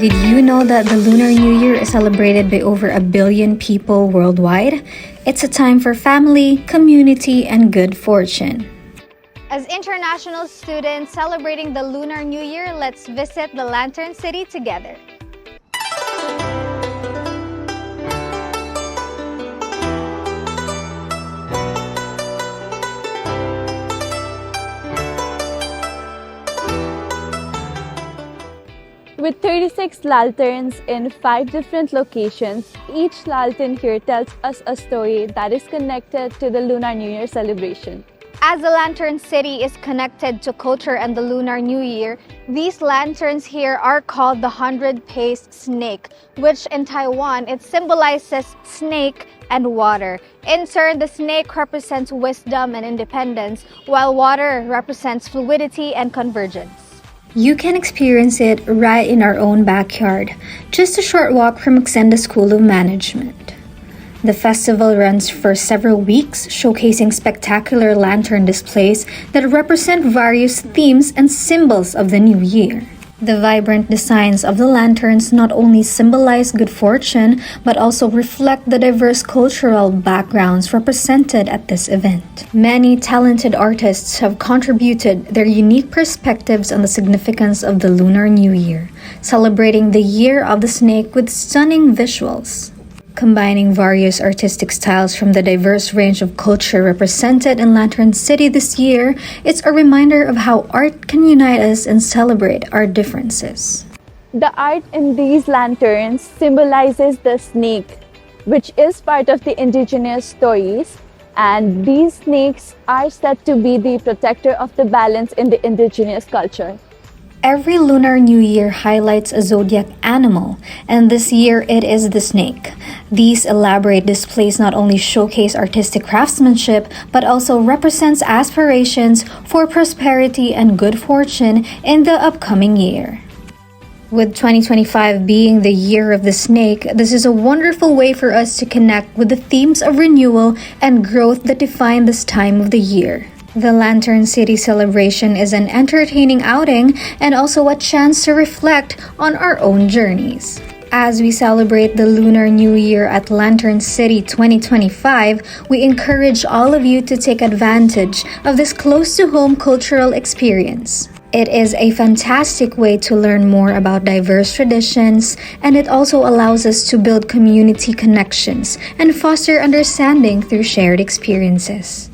Did you know that the Lunar New Year is celebrated by over 1 billion people worldwide? It's a time for family, community, and good fortune. As international students celebrating the Lunar New Year, let's visit the Lantern City together. With 36 lanterns in 5 different locations, each lantern here tells us a story that is connected to the Lunar New Year celebration. As the Lantern City is connected to culture and the Lunar New Year, these lanterns here are called the 100-faced snake, which in Taiwan, it symbolizes snake and water. In turn, the snake represents wisdom and independence, while water represents fluidity and convergence. You can experience it right in our own backyard, just a short walk from Acsenda School of Management. The festival runs for several weeks, showcasing spectacular lantern displays that represent various themes and symbols of the new year. The vibrant designs of the lanterns not only symbolize good fortune, but also reflect the diverse cultural backgrounds represented at this event. Many talented artists have contributed their unique perspectives on the significance of the Lunar New Year, celebrating the Year of the Snake with stunning visuals. Combining various artistic styles from the diverse range of culture represented in Lantern City this year, it's a reminder of how art can unite us and celebrate our differences. The art in these lanterns symbolizes the snake, which is part of the indigenous stories, and these snakes are said to be the protector of the balance in the indigenous culture. Every Lunar New Year highlights a zodiac animal, and this year it is the snake. These elaborate displays not only showcase artistic craftsmanship, but also represents aspirations for prosperity and good fortune in the upcoming year. With 2025 being the year of the snake, this is a wonderful way for us to connect with the themes of renewal and growth that define this time of the year. The Lantern City celebration is an entertaining outing and also a chance to reflect on our own journeys. As we celebrate the Lunar New Year at Lantern City 2025, we encourage all of you to take advantage of this close-to-home cultural experience. It is a fantastic way to learn more about diverse traditions, and it also allows us to build community connections and foster understanding through shared experiences.